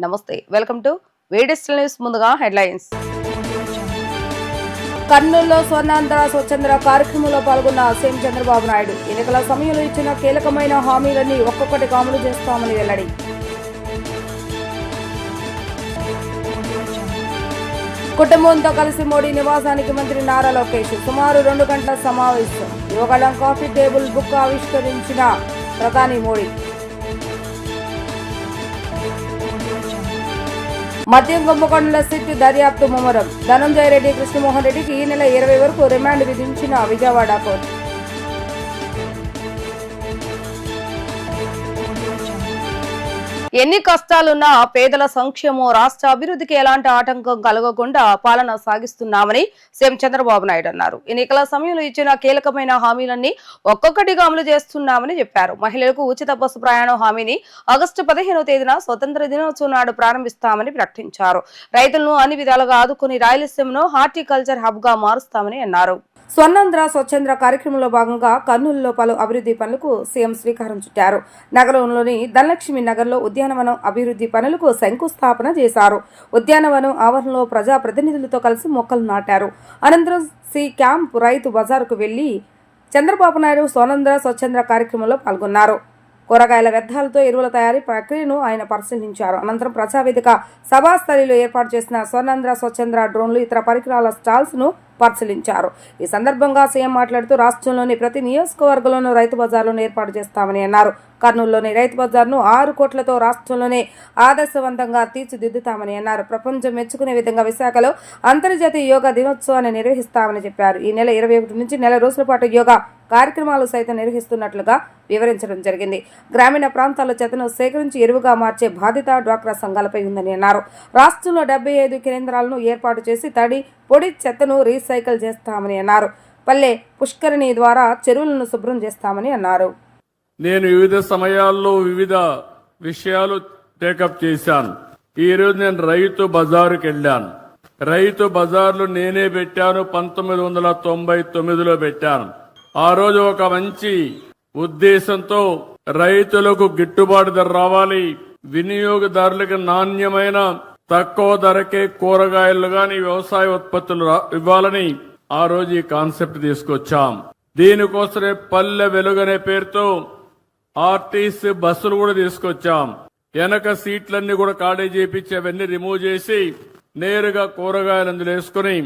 నమస్తే, welcome to వేడిస్టల్ news. ముందుగా headlines. కర్నూలులో స్వర్ణాంధ్ర స్వచ్ఛంద్ర కార్యక్రమంలో పాల్గొన్న సీఎం చంద్రబాబు నాయుడు ఎన్నికల సమయంలో ఇచ్చిన కీలకమైన హామీలన్నీ ఒక్కొక్కటిగా అమలు చేస్తామని వెల్లడి. కుటుంబంతో కలిసి మోడీ నివాసానికి మంత్రి నారా లోకేష్ సుమారు 2 గంటల సమావేశం. యువగళం కాఫీ టేబుల్ బుక్ ఆవిష్కరించిన ప్రధాని మోడీ. మద్యం కుంభకోణంలో సిట్ దర్యాప్తు ముమ్మరం. ధనంజయ రెడ్డి, కృష్ణమోహన్ రెడ్డికి ఈ నెల 20 వరకు రిమాండ్ విధించిన విజయవాడ కోర్టు. ఎన్ని కష్టాలున్నా పేదల సంక్షేమం, రాష్ట్ర అభివృద్ధికి ఎలాంటి ఆటంకం కలగకుండా పాలన సాగిస్తున్నామని సీఎం చంద్రబాబు నాయుడు అన్నారు. ఎన్నికల సమయంలో ఇచ్చిన కీలకమైన హామీలన్నీ ఒక్కొక్కటిగా అమలు చేస్తున్నామని చెప్పారు. మహిళలకు ఉచిత బస్సు ప్రయాణం హామీని ఆగస్టు 15వ తేదీన స్వతంత్ర దినోత్సవం నాడు ప్రారంభిస్తామని ప్రకటించారు. రైతులను అన్ని విధాలుగా ఆదుకుని రాయలసీమను హార్టికల్చర్ హబ్ గా మారుస్తామని అన్నారు. స్వర్ణాంధ్ర స్వచ్ఛంద్ర కార్యక్రమంలో భాగంగా కర్నూలులో పలు అభివృద్ధి పనులకు సీఎం శ్రీకారం చుట్టారు. నగరంలోని ధనలక్ష్మి నగర్లో ఉద్యానవనం అభివృద్ధి పనులకు శంకుస్థాపన చేశారు. ఉద్యానవనం ఆవరణలో ప్రజా ప్రతినిధులతో కలిసి మొక్కలు నాటారు. అనంతరం సి క్యాంప్ రైతు బజారుకు వెళ్లి చంద్రబాబు నాయుడు స్వర్ణాంధ్ర స్వచ్ఛంద్ర కార్యక్రమంలో పాల్గొన్నారు. కూరగాయల వ్యర్థాలతో ఎరువుల తయారీ ప్రక్రియను ఆయన పరిశీలించారు. అనంతరం ప్రజావేదిక సభాస్థలిలో ఏర్పాటు చేసిన స్వర్ణాంధ్ర స్వచ్ఛంద్ర డ్రోన్లు, ఇతర పరికరాల స్టాల్స్ ను పరిశీలించారు. ఈ సందర్భంగా సీఎం మాట్లాడుతూ రాష్ట్రంలోని ప్రతి నియోజకవర్గంలోనూ రైతు బజార్లను ఏర్పాటు చేస్తామని అన్నారు. కర్నూలులోని రైతు బజార్ను 6 కోట్లతో రాష్ట్రంలోనే ఆదర్శవంతంగా తీర్చిదిద్దుతామని అన్నారు. ప్రపంచం మెచ్చుకునే విధంగా విశాఖలో అంతర్జాతీయ యోగా దినోత్సవాన్ని నిర్వహిస్తామని చెప్పారు. ఈ నెల 21 నుంచి నెల రోజుల పాటు యోగా కార్యక్రమాలు సైతం నిర్వహిస్తున్నట్లుగా వివరించడం జరిగింది. గ్రామీణ ప్రాంతాల్లో చెత్తను సేకరించి ఎరువుగా మార్చే బాధ్యత డ్వాక్రా సంఘాలపై ఉందని అన్నారు. రాష్ట్రంలో 75 కేంద్రాలను ఏర్పాటు చేసి తడి, పొడి చెత్తను రీసైకిల్ చేస్తామని అన్నారు. పల్లె పుష్కరిణి ద్వారా చెరువులను శుభ్రం చేస్తామని అన్నారు. నేను వివిధ సమయాల్లో వివిధ విషయాలు టేకప్ చేశాను. ఈ రోజు నేను రైతు బజారుకి వెళ్ళాను. రైతు బజార్లు నేనే పెట్టాను. 1999లో పెట్టాను. ఆ రోజు ఒక మంచి ఉద్దేశంతో రైతులకు గిట్టుబాటు ధర రావాలి, వినియోగదారులకు నాణ్యమైన తక్కువ ధరకే కూరగాయలు గాని వ్యవసాయ ఉత్పత్తులు ఇవ్వాలని ఆ రోజు ఈ కాన్సెప్ట్ తీసుకొచ్చాం. దీనికోసమే పల్లె వెలుగనే పేరుతో ఆర్టీసీ బస్సులు కూడా తీసుకొచ్చాం. వెనక సీట్లన్నీ కూడా ఖాళీ చేపించి అవన్నీ రిమూవ్ చేసి నేరుగా కూరగాయలు అందులో వేసుకుని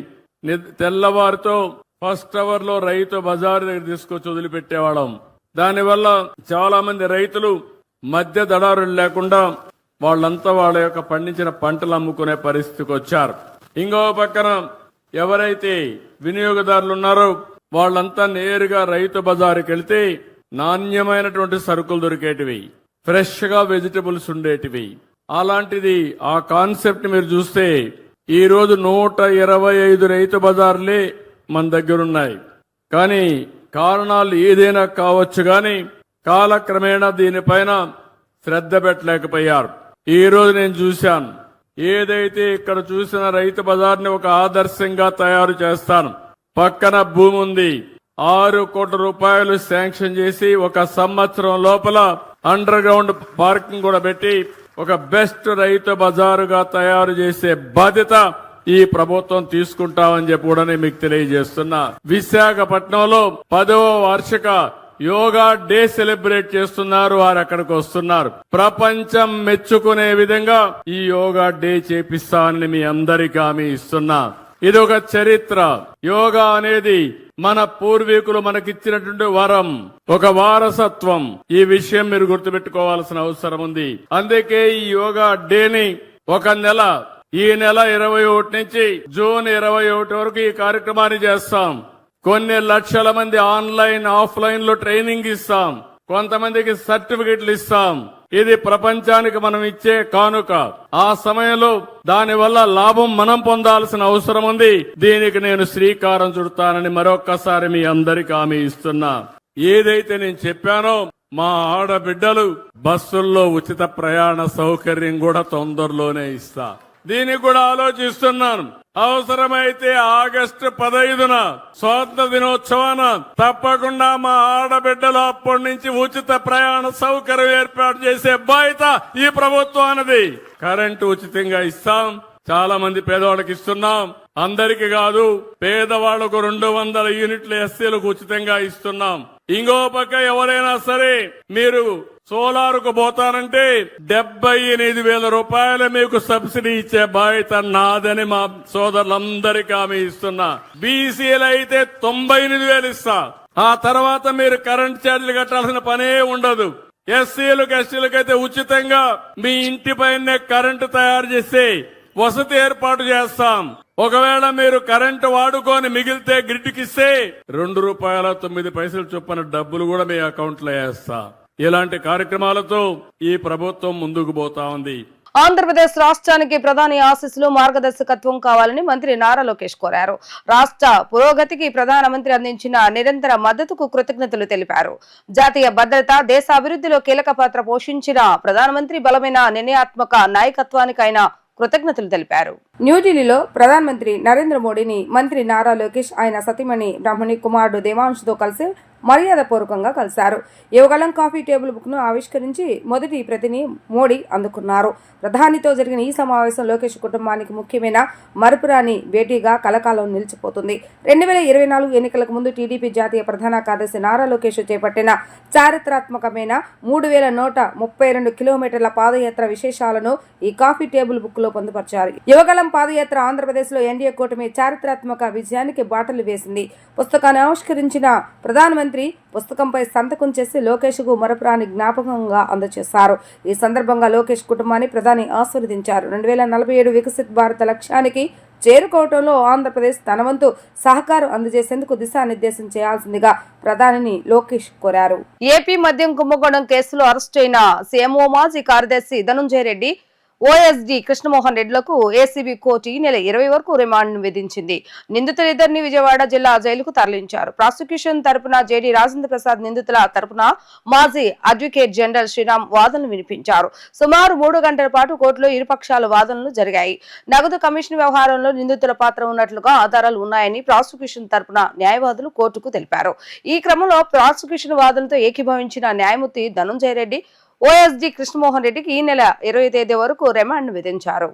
తెల్లవారితో ఫస్ట్ అవర్ లో రైతు బజారు దగ్గర తీసుకొచ్చి వదిలిపెట్టేవాళ్ళం. దానివల్ల చాలా మంది రైతులు మధ్య దళారులు లేకుండా వాళ్ళంతా వాళ్ళ యొక్క పండించిన పంటలు అమ్ముకునే పరిస్థితికి వచ్చారు. ఇంకో పక్కన ఎవరైతే వినియోగదారులు ఉన్నారో వాళ్ళంతా నేరుగా రైతు బజారుకి వెళ్తే నాణ్యమైనటువంటి సరుకులు దొరికేటివి, ఫ్రెష్ గా వెజిటబుల్స్ ఉండేటివి. అలాంటిది ఆ కాన్సెప్ట్ మీరు చూస్తే ఈ రోజు 125 రైతు బజార్లే మన దగ్గరున్నాయి. కానీ కారణాలు ఏదైనా కావచ్చు గాని కాలక్రమేణా దీనిపైన శ్రద్ధ పెట్టలేకపోయారు. ఈ రోజు నేను చూశాను, ఏదైతే ఇక్కడ చూసిన రైతు బజార్ని ఒక ఆదర్శంగా తయారు చేస్తాను. పక్కన భూమి ఉంది, 6 కోట్ల రూపాయలు శాంక్షన్ చేసి 1 సంవత్సరం లోపల అండర్ గ్రౌండ్ పార్కింగ్ కూడా పెట్టి ఒక బెస్ట్ రైతు బజారుగా తయారు చేసే బాధ్యత ఈ ప్రభుత్వం తీసుకుంటామని చెప్పి కూడా మీకు తెలియజేస్తున్నా. విశాఖపట్నంలో 10వ వార్షిక యోగా డే సెలబ్రేట్ చేస్తున్నారు. వారు అక్కడికి వస్తున్నారు. ప్రపంచం మెచ్చుకునే విధంగా ఈ యోగా డే చేపిస్తామని మీ అందరికీ హామీ ఇస్తున్నా. ఇది ఒక చరిత్ర. యోగా అనేది మన పూర్వీకులు మనకిచ్చినటువంటి వరం, ఒక వారసత్వం. ఈ విషయం మీరు గుర్తుపెట్టుకోవాల్సిన అవసరం ఉంది. అందుకే ఈ యోగా డేని ఒక నెల, ఈ నెల 21 నుంచి జూన్ 21 వరకు ఈ కార్యక్రమాన్ని చేస్తాం. కొన్ని లక్షల మంది ఆన్లైన్, ఆఫ్లైన్ లో ట్రైనింగ్ ఇస్తాం. కొంతమందికి సర్టిఫికెట్లు ఇస్తాం. ఇది ప్రపంచానికి మనం ఇచ్చే కానుక. ఆ సమయంలో దానివల్ల లాభం మనం పొందాల్సిన అవసరం ఉంది. దీనికి నేను శ్రీకారం చుడతానని మరొక్కసారి మీ అందరికీ హామీ ఇస్తున్నా. ఏదైతే నేను చెప్పానో మా ఆడబిడ్డలు బస్సుల్లో ఉచిత ప్రయాణ సౌకర్యం కూడా తొందరలోనే ఇస్తా. దీనికి కూడా ఆలోచిస్తున్నాను. అవసరమైతే ఆగస్టు 15న స్వాతంత్ర దినోత్సవాన తప్పకుండా మా ఆడబిడ్డలు అప్పటి నుంచి ఉచిత ప్రయాణ సౌకర్యం ఏర్పాటు చేసే బాధ్యత ఈ ప్రభుత్వానిది. కరెంటు ఉచితంగా ఇస్తాం. చాలా మంది పేదవాళ్ళకి ఇస్తున్నాం. అందరికి కాదు, పేదవాళ్లకు 200 యూనిట్లు ఎస్సీలకు ఉచితంగా ఇస్తున్నాం. ఇంకో పక్క ఎవరైనా సరే మీరు సోలార్ కు పోతానంటే 78,000 రూపాయలు మీకు సబ్సిడీ ఇచ్చే బాధ్యత నాదని మా సోదరులందరికీ హామీ ఇస్తున్నా. బీసీలు అయితే 98,000 ఇస్తా. ఆ తర్వాత మీరు కరెంట్ ఛార్జీలు కట్టాల్సిన పనే ఉండదు. ఎస్సీలకు ఎస్టీలకైతే ఉచితంగా మీ ఇంటి పైనే కరెంటు తయారు చేసి వసతి ఏర్పాటు చేస్తాం. ఒకవేళ మీరు కరెంటు వాడుకొని మిగిలితే గ్రిడ్కి ఇస్తే ₹2.09 చొప్పున డబ్బులు కూడా మీ అకౌంట్ లో వేస్తా. ఇలాంటి కార్యక్రమాలతో ఈ ప్రభుత్వం ముందుకు పోతా ఉంది. ఆంధ్రప్రదేశ్ రాష్ట్రానికి ప్రధాని ఆశీస్సులు మార్గదర్శకత్వం కావాలని మంత్రి నారా లోకేష్ కోరారు. రాష్ట్ర పురోగతికి ప్రధానమంత్రి అందించిన నిరంతర మద్దతుకు కృతజ్ఞతలు తెలిపారు. జాతీయ భద్రత, దేశ అభివృద్ధిలో కీలక పాత్ర పోషించిన ప్రధానమంత్రి బలమైన నిర్ణయాత్మక నాయకత్వానికి ఆయన కృతజ్ఞతలు తెలిపారు. న్యూఢిల్లీలో ప్రధానమంత్రి నరేంద్ర మోడీని మంత్రి నారా లోకేష్ ఆయన సతీమణి బ్రహ్మణి కుమారుడు దేవాంశుతో కలిసి మర్యాదపూర్వకంగా కలిశారు. యువగలం కాఫీ టేబుల్ బుక్ ను ఆవిష్కరించి మొదటి ప్రతిని మోడీ అందుకున్నారు. ప్రధానితో జరిగిన ఈ సమావేశం లోకేష్ కుటుంబానికి ముఖ్యమైన మరపురాని భేటీగా కలకాలం నిలిచిపోతుంది. 2024 ఎన్నికలకు ముందు టీడీపీ జాతీయ ప్రధాన కార్యదర్శి నారా లోకేష్ చేపట్టిన చారిత్రాత్మకమైన 3,132 కిలోమీటర్ల పాదయాత్ర విశేషాలను ఈ కాఫీ టేబుల్ బుక్ లో పొందుపరిచారు. యువగలం పాదయాత్ర ఆంధ్రప్రదేశ్ లో ఎన్డీఏ కూటమి చారిత్రాత్మక విజయానికి బాటలు వేసింది. పుస్తకాన్ని ఆవిష్కరించిన ప్రధానమంత్రి పుస్తకంపై సంతకం చేసి లోకేష్ కు మరపురాని జ్ఞాపకంగా అందజేశారు. ఈ సందర్భంగా లోకేష్ కుటుంబాన్ని ప్రధాని ఆశీర్వదించారు. 2047 వికసిత్ భారత లక్ష్యానికి చేరుకోవడంలో ఆంధ్రప్రదేశ్ తన వంతు సహకారం అందజేసేందుకు దిశానిర్దేశం చేయాల్సిందిగా ప్రధానిని లోకేష్ కోరారు. ఏపీ మద్యం కుంభకోణం కేసులో అరెస్ట్ అయిన సీఎంఓ మాజీ కార్యదర్శి ధనుంజయ రెడ్డి, ఓఎస్డీ కృష్ణమోహన్ రెడ్డిలకు ఏసీబీ కోర్టు ఈ నెల 20 వరకు రిమాండ్ విధించింది. నిందితులిద్దరిని విజయవాడ జిల్లా జైలుకు తరలించారు. ప్రాసిక్యూషన్ తరపున జేడీ రాజేంద్ర ప్రసాద్, నిందితుల తరపున మాజీ అడ్వకేట్ జనరల్ శ్రీరామ్ వాదనలు వినిపించారు. సుమారు 3 గంటల పాటు కోర్టులో ఇరుపక్షాల వాదనలు జరిగాయి. నగదు కమిషన్ వ్యవహారంలో నిందితుల పాత్ర ఉన్నట్లుగా ఆధారాలు ఉన్నాయని ప్రాసిక్యూషన్ తరపున న్యాయవాదులు కోర్టుకు తెలిపారు. ఈ క్రమంలో ప్రాసిక్యూషన్ వాదనతో ఏకీభవించిన న్యాయమూర్తి ధనుంజయ రెడ్డి, ఓఎస్డీ కృష్ణమోహన్ రెడ్డికి ఈ నెల 20 తేదీ వరకు రిమాండ్ విధించారు.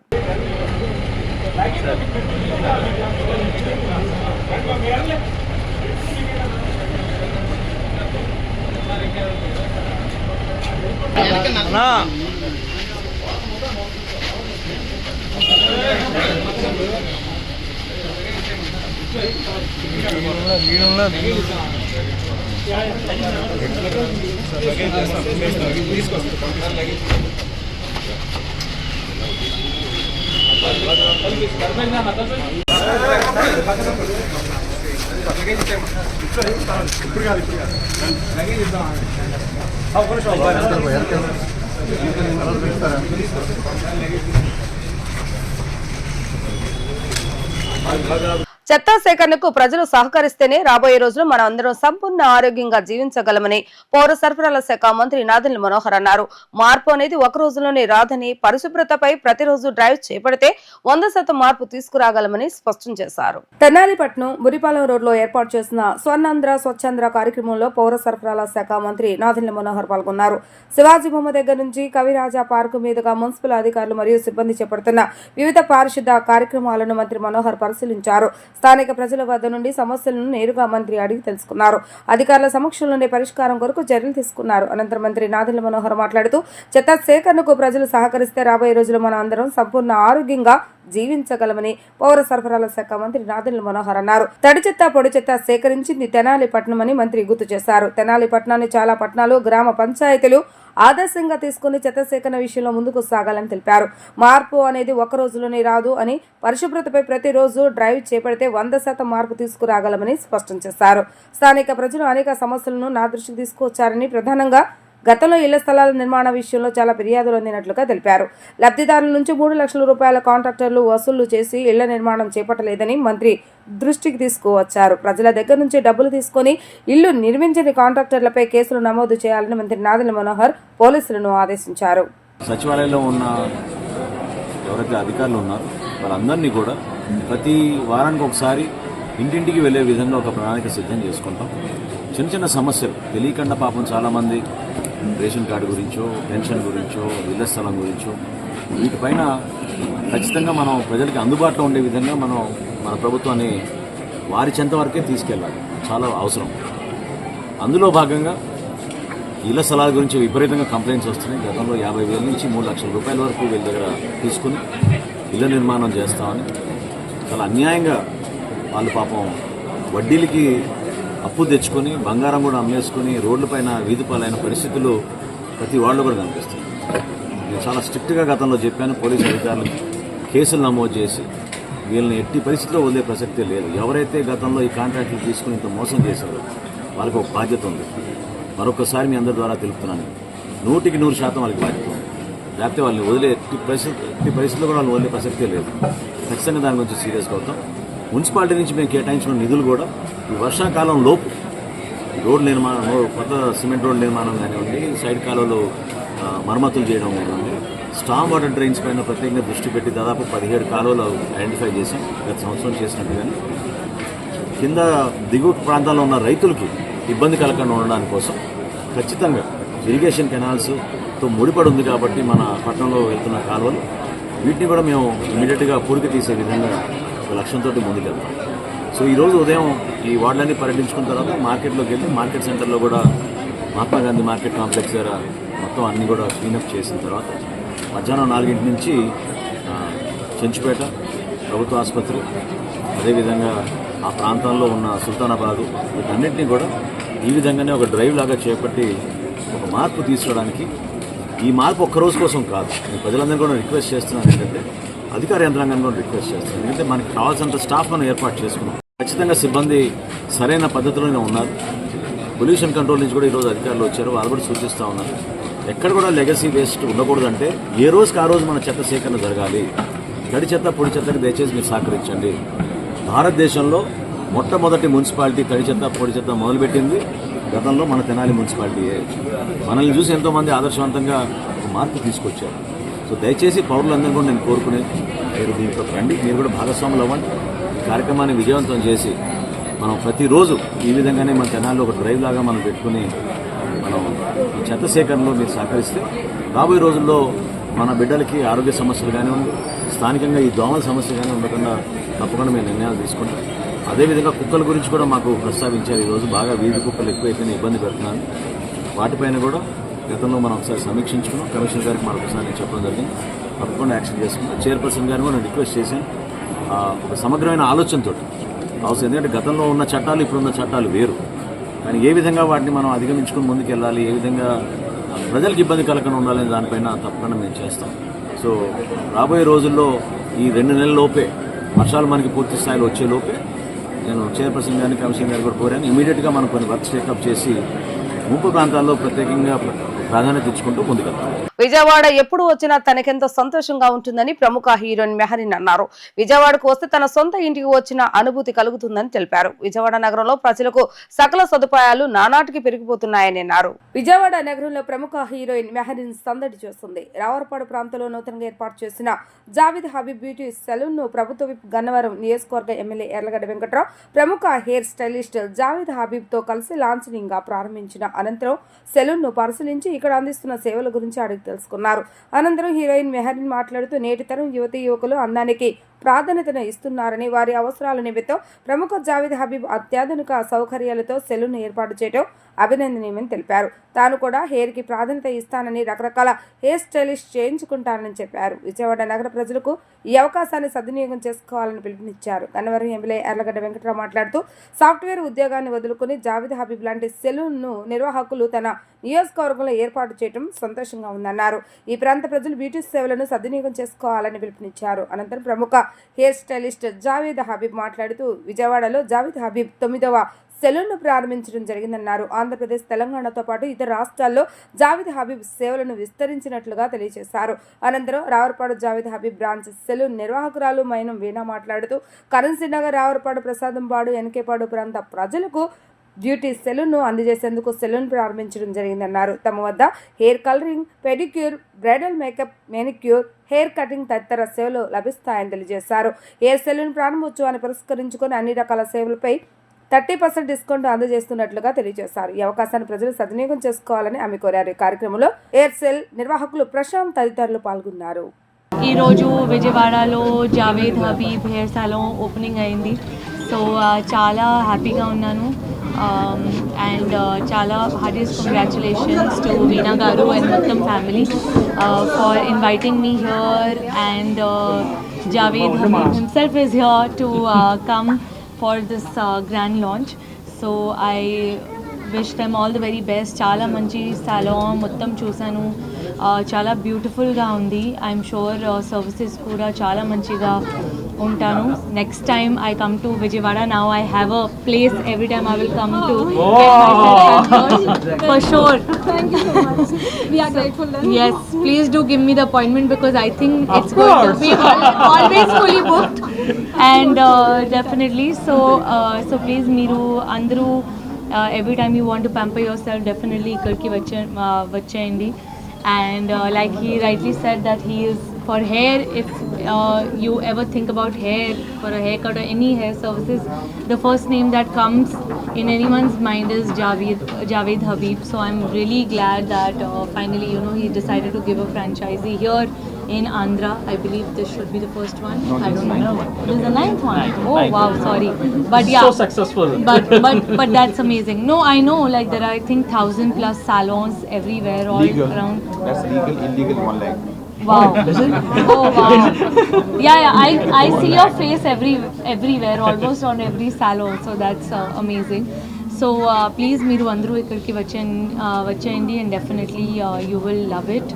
చెత్త సేకరణకు ప్రజలు సహకరిస్తేనే రాబోయే రోజుల్లో మనం అందరం సంపూర్ణ ఆరోగ్యంగా జీవించగలమని పౌర సరఫరాల శాఖ మంత్రి నాదెండ్ల మనోహర్ అన్నారు. మార్పు అనేది ఒక రోజులోనే రాదని, పరిశుభ్రతపై ప్రతిరోజు డ్రైవ్ చేపడితే 100% మార్పు తీసుకురాగలమని స్పష్టం చేశారు. తెనాలిపట్నం మురిపాలెం రోడ్లో ఏర్పాటు చేసిన స్వర్ణాంధ్ర స్వచ్ఛాంధ్ర కార్యక్రమంలో పౌర సరఫరాల శాఖ మంత్రి నాదెండ్ల మనోహర్ పాల్గొన్నారు. శివాజీ బొమ్మ దగ్గర నుంచి కవిరాజా పార్కు మీదుగా మున్సిపల్ అధికారులు మరియు సిబ్బంది చేపడుతున్న వివిధ పారిశుద్ధ కార్యక్రమాలను మంత్రి మనోహర్ పరిశీలించారు. స్థానిక ప్రజల వద్ద నుండి సమస్యలను నేరుగా మంత్రి అడిగి తెలుసుకున్నారు. అధికారుల సమక్షంలోనే పరిష్కారం కొరకు చర్యలు తీసుకున్నారు. అనంతరం మంత్రి నాదెండ్ల మనోహర్ మాట్లాడుతూ చెత్త సేకరణకు ప్రజలు సహకరిస్తే రాబోయే రోజుల్లో మనం అందరం సంపూర్ణ ఆరోగ్యంగా జీవించగలమని పౌర సరఫరాల శాఖ మంత్రి నాదెండ్ల మనోహర్ అన్నారు. తడి చెత్త, పొడి చెత్త సేకరించింది తెనాలి పట్టణం అని మంత్రి గుర్తు చేశారు. తెనాలి పట్టణాన్ని చాలా పట్టణాలు, గ్రామ పంచాయతీలు ఆదర్శంగా తీసుకుని చెత్త సేకరణ విషయంలో ముందుకు సాగాలని తెలిపారు. మార్పు అనేది ఒక రోజులోనే రాదు అని, పరిశుభ్రతపై ప్రతిరోజు డ్రైవ్ చేపడితే 100% మార్పు తీసుకురాగలమని స్పష్టం చేశారు. స్థానిక ప్రజలు అనేక సమస్యలను నా దృష్టికి తీసుకువచ్చారని, ప్రధానంగా గతంలో ఇళ్ల స్థలాల నిర్మాణ విషయంలో చాలా ఫిర్యాదులు అందినట్లుగా తెలిపారు. లబ్ధిదారుల నుంచి 3 లక్షల రూపాయల కాంట్రాక్టర్లు వసూళ్లు చేసి ఇళ్ల నిర్మాణం చేపట్టలేదని మంత్రి దృష్టికి తీసుకువచ్చారు. ప్రజల దగ్గర నుంచి డబ్బులు తీసుకుని ఇల్లు నిర్మించని కాంట్రాక్టర్లపై కేసులు నమోదు చేయాలని మంత్రి నాదెండ్ల మనోహర్ పోలీసులను ఆదేశించారు. సచివాలయంలో ఉన్న ఎవరైతే అధికారులు ఉన్నారో వాళ్ళందరినీ కూడా ప్రతి వారానికి ఒకసారి ఇంటింటికి వెళ్లే విధంగా ఒక ప్రణాళిక సిద్ధం చేసుకుంటాం. చిన్న చిన్న సమస్యలు తెలియకుండా పాపం చాలామంది రేషన్ కార్డు గురించో, పెన్షన్ గురించో, ఇళ్ల స్థలం గురించో వీటిపైన ఖచ్చితంగా మనం ప్రజలకి అందుబాటులో ఉండే విధంగా మనం మన ప్రభుత్వాన్ని వారి చెంత వరకే తీసుకెళ్ళాలి, చాలా అవసరం. అందులో భాగంగా ఇళ్ల స్థలాల గురించి విపరీతంగా కంప్లైంట్స్ వస్తున్నాయి. గతంలో 50,000 నుంచి 3 లక్షల రూపాయల వరకు వీళ్ళ దగ్గర తీసుకుని ఇళ్ల నిర్మాణం చేస్తామని చాలా అన్యాయంగా వాళ్ళు పాపం వడ్డీలకి అప్పు తెచ్చుకొని బంగారం కూడా అమ్మేసుకొని రోడ్లపైన వీధి పాలైన పరిస్థితులు ప్రతి వాళ్ళు కూడా కనిపిస్తుంది. నేను చాలా స్ట్రిక్ట్గా గతంలో చెప్పాను, పోలీసు అధికారులకు కేసులు నమోదు చేసి వీళ్ళని ఎట్టి పరిస్థితిలో వదిలే ప్రసక్తే లేదు. ఎవరైతే గతంలో ఈ కాంట్రాక్టులు తీసుకుని ఇంత మోసం చేశారో వాళ్ళకి ఒక బాధ్యత ఉంది. మరొకసారి మీ అందరి ద్వారా తెలుపుతున్నాను, 100% వాళ్ళకి బాధ్యత ఉంది. లేకపోతే వాళ్ళని వదిలే ఎట్టి పరిస్థితుల్లో కూడా వాళ్ళని వదిలే ప్రసక్తే లేదు. ఖచ్చితంగా దాని గురించి సీరియస్గా అవుతాం. మున్సిపాలిటీ నుంచి మేము కేటాయించిన నిధులు కూడా ఈ వర్షాకాలం లోపు రోడ్డు నిర్మాణం, కొత్త సిమెంట్ రోడ్డు నిర్మాణం కానివ్వండి, సైడ్ కాలువలు మరమ్మతులు చేయడం కానివ్వండి, స్టామ్ వాటర్ డ్రైన్స్ పైన ప్రత్యేకంగా దృష్టి పెట్టి దాదాపు 17 కాలువలు ఐడెంటిఫై చేశాం గత సంవత్సరం చేసినట్టుగానే. కింద దిగువ ప్రాంతాల్లో ఉన్న రైతులకి ఇబ్బంది కలగకుండా ఉండడానికి కోసం ఖచ్చితంగా ఇరిగేషన్ కెనాల్స్తో ముడిపడి ఉంది కాబట్టి మన పట్టణంలో వెళ్తున్న కాలువలు వీటిని కూడా మేము ఇమీడియట్గా పూర్తి తీసే విధంగా ఒక లక్ష్యంతో ముందుకెళ్తాం. సో ఈరోజు ఉదయం ఈ వార్డులన్నీ పర్యటించుకున్న తర్వాత మార్కెట్లోకి వెళ్ళి మార్కెట్ సెంటర్లో కూడా మహాత్మా గాంధీ మార్కెట్ కాంప్లెక్స్ దగ్గర మొత్తం అన్నీ కూడా క్లీనప్ చేసిన తర్వాత మధ్యాహ్నం 4 నుంచి చెంచుపేట ప్రభుత్వ ఆసుపత్రి, అదేవిధంగా ఆ ప్రాంతాల్లో ఉన్న సుల్తానాబాదు, వీటన్నింటినీ కూడా ఈ విధంగానే ఒక డ్రైవ్ లాగా చేపట్టి ఒక మార్పు తీసుకోవడానికి, ఈ మార్పు ఒక్కరోజు కోసం కాదు, నేను ప్రజలందరూ కూడా రిక్వెస్ట్ చేస్తున్నాను. ఏంటంటే అధికార యంత్రాంగాన్ని కూడా రిక్వెస్ట్ చేస్తున్నాను. ఎందుకంటే మనకి కావాల్సినంత స్టాఫ్ మనం ఏర్పాటు చేసుకున్నాం. ఖచ్చితంగా సిబ్బంది సరైన పద్ధతిలోనే ఉన్నారు. పొల్యూషన్ కంట్రోల్ నుంచి కూడా ఈరోజు అధికారులు వచ్చారు, వాళ్ళు కూడా సూచిస్తూ ఉన్నారు. ఎక్కడ కూడా లెగసీ వేస్ట్ ఉండకూడదంటే ఏ రోజుకి ఆ రోజు మన చెత్త సేకరణ జరగాలి. తడి చెత్త పొడి చెత్తకి దయచేసి మీరు సహకరించండి. భారతదేశంలో మొట్టమొదటి మున్సిపాలిటీ తడి చెత్త పొడి చెత్త మొదలుపెట్టింది గతంలో మన తెనాలి మున్సిపాలిటీయే. మనల్ని చూసి ఎంతోమంది ఆదర్శవంతంగా మార్పు తీసుకొచ్చారు. సో దయచేసి పౌరులందరూ కూడా నేను కోరుకునేది, మీరు దీంట్లో రండి, మీరు కూడా భాగస్వాములు అవ్వండి. ఈ కార్యక్రమాన్ని విజయవంతం చేసి మనం ప్రతిరోజు ఈ విధంగానే మన తెనాలిలో ఒక డ్రైవ్ లాగా మనం పెట్టుకుని మనం ఈ చెత్త సేకరణలో మీరు సహకరిస్తే రాబోయే రోజుల్లో మన బిడ్డలకి ఆరోగ్య సమస్యలు కానివ్వండి, స్థానికంగా ఈ దోమల సమస్య కానీ ఉండకుండా తప్పకుండా మేము నిర్ణయాలు తీసుకుంటాం. అదేవిధంగా కుక్కల గురించి కూడా మాకు ప్రస్తావించారు. ఈరోజు బాగా వీధి కుక్కలు ఎక్కువైపోయినా ఇబ్బంది పెడుతున్నాను. వాటిపైన కూడా గతంలో మనం ఒకసారి సమీక్షించుకున్నాం. కమిషనర్ గారికి మరొకసారి నేను చెప్పడం జరిగింది, తప్పకుండా యాక్షన్ చేసుకున్నాం. చైర్పర్సన్ గారిని కూడా నేను రిక్వెస్ట్ చేశాను ఒక సమగ్రమైన ఆలోచనతో అవసరం. ఎందుకంటే గతంలో ఉన్న చట్టాలు ఇప్పుడున్న చట్టాలు వేరు, కానీ ఏ విధంగా వాటిని మనం అధిగమించుకుని ముందుకు వెళ్ళాలి, ఏ విధంగా ప్రజలకు ఇబ్బంది కలగకుండా ఉండాలని దానిపైన తప్పకుండా మేము చేస్తాం. సో రాబోయే రోజుల్లో ఈ 2 నెలల లోపే వర్షాలు మనకి పూర్తి స్థాయిలో వచ్చే లోపే నేను చైర్పర్సన్ గారిని కమిషనర్ గారు కూడా కోరాను. ఇమీడియట్గా మనం కొన్ని వర్క్స్ టేకప్ చేసి ముంపు ప్రాంతాల్లో ప్రత్యేకంగా ప్రాధాన్యత ఇచ్చుకుంటూ ముందుకెళ్తాం. విజయవాడ ఎప్పుడు వచ్చినా తనకెంతో సంతోషంగా ఉంటుందని ప్రముఖ హీరోయిన్ మెహరీన్ అన్నారు. విజయవాడకు వస్తే తన సొంత ఇంటికి వచ్చిన అనుభూతి కలుగుతుందని తెలిపారు. విజయవాడ నగరంలో ప్రజలకు సకల సదుపాయాలు నానాటికి పెరిగిపోతున్నాయని అన్నారు. విజయవాడ నగరంలో ప్రముఖ హీరోయిన్ మెహరీన్ సందడి చేస్తుంది. రావర్పాడు ప్రాంతంలో నూతనంగా ఏర్పాటు చేసిన జావిద్ హబీబ్ బ్యూటీ సెలూన్ ను ప్రభుత్వ విప్ గన్నవరం నియోజకవర్గ ఎమ్మెల్యే ఎర్లగడ్డ వెంకట్రావు ప్రముఖ హెయిర్ స్టైలిస్ట్ జావిద్ హబీబ్ తో కలిసి లాంఛనింగ్ గా ప్రారంభించిన అనంతరం సెలూన్ ను పరిశీలించి ఇక్కడ అందిస్తున్న సేవల గురించి అడిగి తెలుసుకున్నారు. అనంతరం హీరోయిన్ మెహరీన్ మాట్లాడుతూ నేటి తరం యువతీ యువకులు అందానికి ప్రాధాన్యతను ఇస్తున్నారని, వారి అవసరాల నిమిత్తం ప్రముఖ జావిద్ హబీబ్ అత్యాధునిక సౌకర్యాలతో సెలూన్ ఏర్పాటు చేయడం అభినందనీయమని తెలిపారు. తాను కూడా హెయిర్ కి ప్రాధాన్యత ఇస్తానని, రకరకాల హెయిర్ స్టైలిస్ట్ చేయించుకుంటానని చెప్పారు. విజయవాడ నగర ప్రజలకు ఈ అవకాశాన్ని సద్వినియోగం చేసుకోవాలని పిలుపునిచ్చారు. గన్నవరం ఎమ్మెల్యే ఎర్లగడ్డ వెంకట్రావు మాట్లాడుతూ సాఫ్ట్వేర్ ఉద్యోగాన్ని వదులుకుని జావిద్ హబీబ్ లాంటి సెలూన్ ను నిర్వాహకులు తన నియోజకవర్గంలో ఏర్పాటు చేయడం సంతోషంగా ఉందన్నారు. ఈ ప్రాంత ప్రజలు బ్యూటీ సేవలను సద్వినియోగం చేసుకోవాలని పిలుపునిచ్చారు. అనంతరం ప్రముఖ హెయిర్ స్టైలిస్ట్ జావిద్ హబీబ్ మాట్లాడుతూ విజయవాడలో జావిద్ హబీబ్ 9వ సెలూన్ను ప్రారంభించడం జరిగిందన్నారు. ఆంధ్రప్రదేశ్, తెలంగాణతో పాటు ఇతర రాష్ట్రాల్లో జావిద్ హబీబ్ సేవలను విస్తరించినట్లుగా తెలియజేశారు. అనంతరం రావర్పాడు జావిద్ హబీబ్ బ్రాంచ్ సెలూన్ నిర్వాహకురాలు మైనం వీణా మాట్లాడుతూ కరెన్సీ నగర్, రావర్పాడు, ప్రసాదంపాడు, ఎన్కేపాడు ప్రాంత ప్రజలకు బ్యూటీ సెలూన్ను అందజేసేందుకు సెలూన్ ప్రారంభించడం జరిగిందన్నారు. తమ వద్ద hair colouring, pedicure, bridal makeup, manicure, hair cutting తదితర సేవలు లభిస్తాయని తెలియజేశారు. హెయిర్ సెలూన్ ప్రారంభోత్సవాన్ని పురస్కరించుకొని అన్ని రకాల సేవలపై 30% డిస్కౌంట్ అందజేస్తున్నట్లుగా తెలియజేశారు. ఈ అవకాశాన్ని ప్రజలు సద్వినియోగం చేసుకోవాలని ఆమె కోరారు. ఈ కార్యక్రమంలో ఎయిర్సెల్ నిర్వాహకులు ప్రశాంత్ తదితరులు పాల్గొన్నారు. ఈరోజు విజయవాడలో జావేద్ హబీబ్ హెయిర్ సాలోన్ ఓపెనింగ్ అయింది. సో చాలా హ్యాపీగా ఉన్నాను. అండ్ చాలా హార్డెస్ట్ కంగ్రాచులేషన్స్ టు వీణా గారు అండ్ మొత్తం family for inviting me here. And Javed Habib himself is here to come for this grand launch. So I wish them all the very best. చాలా మంచి salon మొత్తం చూసాను, చాలా బ్యూటిఫుల్గా ఉంది. ఐఎమ్ షూర్ సర్వీసెస్ కూడా చాలా మంచిగా ఉంటాను. Next time I come to Vijayawada, now I have a place every time I will come to for sure. Thank you so much. We are grateful then. Yes, please do give me the appointment because I think it's going to be always fully booked. And definitely, so please మీరు అందరూ every time you want to pamper yourself, definitely ఇక్కడికి వచ్చేయండి. And like he rightly said that he is for hair, if you ever think about hair, for a haircut or any hair services, the first name that comes in anyone's mind is Javed Habib. So I'm really glad that finally, you know, he decided to give a franchisee here in Andhra. I believe this should be the first one. I don't know. This is the ninth one. Oh wow, sorry. But yeah, so successful. but that's amazing. No, I know, like there are I think 1,000 plus salons everywhere all around. That's legal, illegal, one leg. Wow. Oh wow. Yeah, I see your face everywhere, almost on every salon. So that's amazing. So please మీరు అందరూ ఇక్కడికి వచ్చేయండి and definitely you will love it.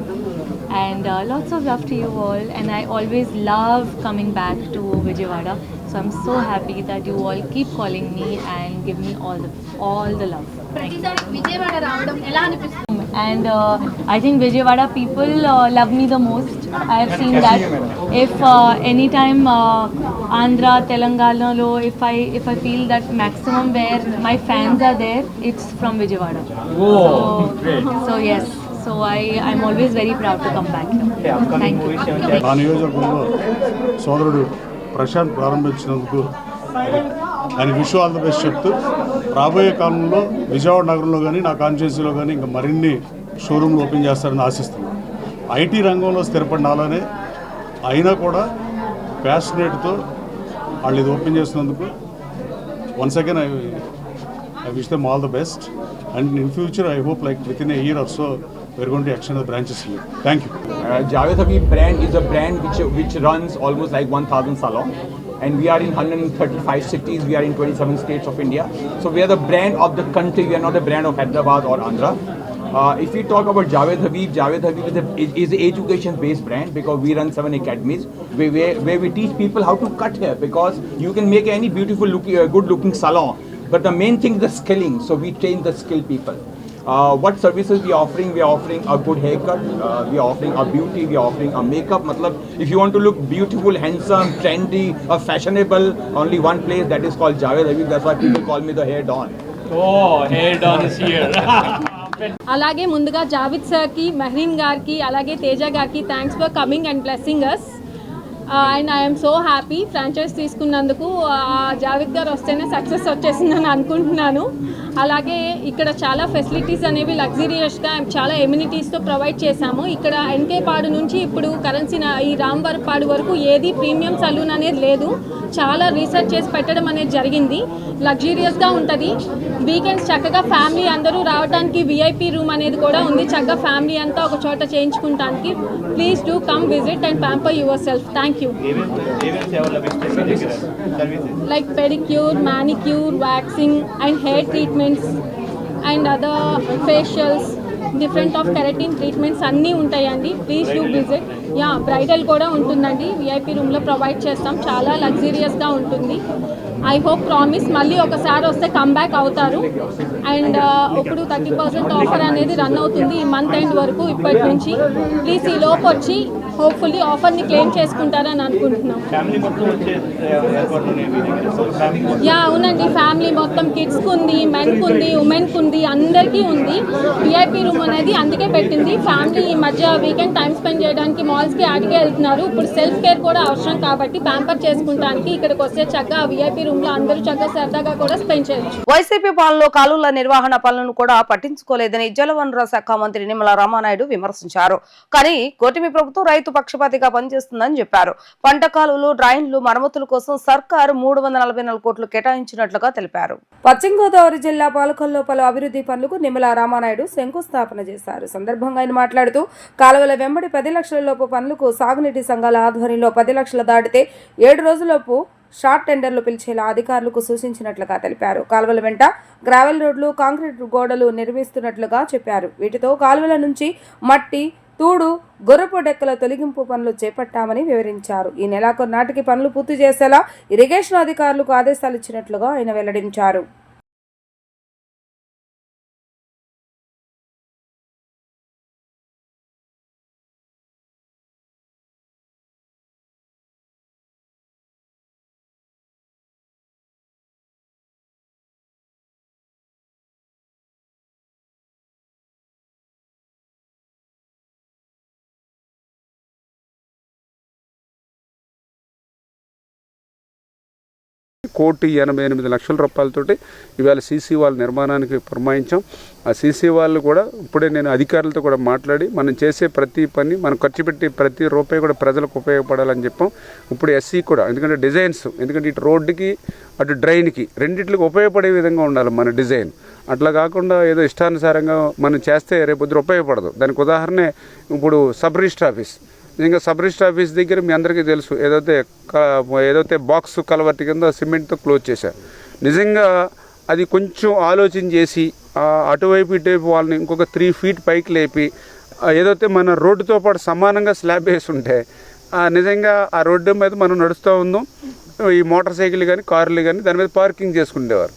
And lots of love to you all. And I always love coming back to Vijayawada. So I'm so happy that you all keep calling me and give me all the love. ప్రతిసారి విజయవాడ రావడం ఎలా అనిపిస్తుంది? And I think Vijayawada people love me the most. I have seen that. If anytime Andhra, Telangana lo, if I feel that maximum where my fans are there, it's from Vijayawada. So yes. So I'm always very proud to come back here. Thank you. ఆ నియోజకవర్గంలో సోదరుడు ప్రశాంత్ ప్రారంభించినందుకు ఆయన wish all the best చెప్తూ రాబోయే కాలంలో విజయవాడ నగరంలో కానీ నా కాన్స్టిట్యున్సీలో కానీ ఇంకా మరిన్ని షోరూమ్లు ఓపెన్ చేస్తారని ఆశిస్తున్నాను. ఐటీ రంగంలో స్థిరపడిన అలానే అయినా కూడా ప్యాషనేట్తో వాళ్ళు ఇది ఓపెన్ చేసినందుకు once again I wish them all the best, and in future I hope like within a year or so we're going to extend the branches here. Thank you. Javed Habib brand is a brand which runs almost like 1,000 salon, and we are in 135 cities. We are in 27 states of India. So we are the brand of the country. We are not the brand of Hyderabad or Andhra. If we talk about Javed Habib is an education-based brand because we run 7 academies where we teach people how to cut hair, because you can make any beautiful looking, good-looking salon. But the main thing is the skilling. So we train the skilled people. What services we are offering? We are offering a good haircut. We are offering a beauty. We are offering a makeup. Matlab, if you want to look beautiful, handsome, trendy, or fashionable, only one place, that is called Javed Habib. That's why people call me the hair don. Oh, hair don is here. అలాగే ముందుగా జావిద్ సార్కి, మెహరీన్ గారికి, అలాగే తేజ గారికి thanks for coming and blessing us. And I'm so happy franchise తీసుకున్నందుకు. జావిద్ గారు వస్తేనే success వచ్చేసిందని అనుకుంటున్నాను. అలాగే ఇక్కడ చాలా ఫెసిలిటీస్ అనేవి లగ్జరియస్గా చాలా ఎమ్యూనిటీస్తో ప్రొవైడ్ చేశాము. ఇక్కడ ఎన్కేపాడు నుంచి ఇప్పుడు కరెన్సీ ఈ రాంవరపాడు వరకు ఏది ప్రీమియం సలూన్ అనేది లేదు. చాలా రీసెర్చ్ చేసి పెట్టడం అనేది జరిగింది. లగ్జరియస్గా ఉంటుంది. వీకెండ్స్ చక్కగా ఫ్యామిలీ అందరూ రావడానికి విఐపి రూమ్ అనేది కూడా ఉంది. చక్కగా ఫ్యామిలీ అంతా ఒక చోట చేయించుకుంటానికి. Please do come visit and pamper yourself. Thank you. Like pedicure, manicure, waxing and hair treatments and other facials, different of keratin treatments అన్నీ ఉంటాయండి. Please do visit. Yeah, bridal కూడా ఉంటుందండి. విఐపి రూమ్లో provide చేస్తాం. చాలా లగ్జరియస్గా ఉంటుంది. I hope promise మళ్ళీ ఒకసారి వస్తే కమ్బ్యాక్ అవుతారు. అండ్ ఇప్పుడు 30% ఆఫర్ అనేది రన్ అవుతుంది ఈ మంత్ ఎండ్ వరకు ఇప్పటి నుంచి. ప్లీజ్ ఈ లోపు వచ్చి హోప్ఫుల్లీ ఆఫర్ని క్లెయిమ్ చేసుకుంటారని అనుకుంటున్నాం. యా అవునండి, ఫ్యామిలీ మొత్తం కిడ్స్కి ఉంది, మెన్ మెన్కి ఉంది, ఉమెన్కి ఉంది, అందరికీ ఉంది. విఐపి రూమ్ అనేది అందుకే పెట్టింది. ఫ్యామిలీ ఈ మధ్య వీకెండ్ టైం స్పెండ్ చేయడానికి మాల్స్కి ఆడికే వెళ్తున్నారు. ఇప్పుడు సెల్ఫ్ కేర్ కూడా అవసరం కాబట్టి ప్యాంపర్ చేసుకుంటానికి ఇక్కడికి వస్తే చక్కగా విఐపి రూమ్లో అందరూ చక్కగా సరదాగా కూడా స్పెండ్ చేయొచ్చు. వైసీపీ పాలనలో కాలువల నిర్వహణ పనులను కూడా పట్టించుకోలేదని జలవనరుల శాఖ మంత్రి నిమ్మల రామానాయుడు విమర్శించారు. కానీ కూటమి ప్రభుత్వం రైతు పక్షపాతిగా పనిచేస్తుందని చెప్పారు. పంట కాలువలు, డ్రైన్లు మరమ్మతుల కోసం సర్కారు 344 కోట్లు కేటాయించినట్లుగా తెలిపారు. పశ్చిమ గోదావరి జిల్లా పాలకొల్లో పలు అభివృద్ధి పనులకు నిమ్మల రామానాయుడు శంకుస్థాపన చేశారు. సందర్భంగా ఆయన మాట్లాడుతూ కాలువల వెంబడి 10 లక్షల లోపు పనులకు సాగునీటి సంఘాల ఆధ్వర్యంలో 10 లక్షలు దాటితే 7 రోజులలోపు షార్ట్ టెండర్లు పిలిచేలా అధికారులకు సూచించినట్లుగా తెలిపారు. కాలువల వెంట గ్రావెల్ రోడ్లు, కాంక్రీట్ గోడలు నిర్మిస్తున్నట్లుగా చెప్పారు. వీటితో కాలువల నుంచి మట్టి, తూడు, గొర్రపు డెక్కల తొలగింపు పనులు చేపట్టామని వివరించారు. ఈ నెలాఖరు నాటికి పనులు పూర్తి చేసేలా ఇరిగేషన్ అధికారులకు ఆదేశాలు ఇచ్చినట్లుగా ఆయన వెల్లడించారు. ₹1,88,00,000 ఇవాళ సీసీ వాళ్ళ నిర్మాణానికి పురమాయించాం. ఆ సీసీ వాళ్ళు కూడా ఇప్పుడే నేను అధికారులతో కూడా మాట్లాడి మనం చేసే ప్రతి పని, మనం ఖర్చు పెట్టి ప్రతి రూపాయి కూడా ప్రజలకు ఉపయోగపడాలని చెప్పాం. ఇప్పుడు ఎస్సీ కూడా, ఎందుకంటే డిజైన్స్, ఎందుకంటే ఇటు రోడ్డుకి అటు డ్రైన్కి రెండింటికి ఉపయోగపడే విధంగా ఉండాలి మన డిజైన్. అట్లా కాకుండా ఏదో ఇష్టానుసారంగా మనం చేస్తే రేపొద్దు ఉపయోగపడదు. దానికి ఉదాహరణే ఇప్పుడు సబ్ రిజిస్టర్ ఆఫీస్. నిజంగా సబ్ రిజిస్టర్ ఆఫీస్ దగ్గర మీ అందరికీ తెలుసు, ఏదైతే బాక్స్ కలవర్టి కింద సిమెంట్తో క్లోజ్ చేశారు. నిజంగా అది కొంచెం ఆలోచన చేసి అటువైపు ఇటువైపు వాళ్ళని ఇంకొక 3 feet పైకి లేపి ఏదైతే మన రోడ్డుతో పాటు సమానంగా స్లాబ్ వేసి ఉంటే నిజంగా ఆ రోడ్డు మీద మనం నడుస్తూ ఉందాం, ఈ మోటార్ సైకిల్ కానీ కార్లు కానీ దాని మీద పార్కింగ్ చేసుకునేవారు.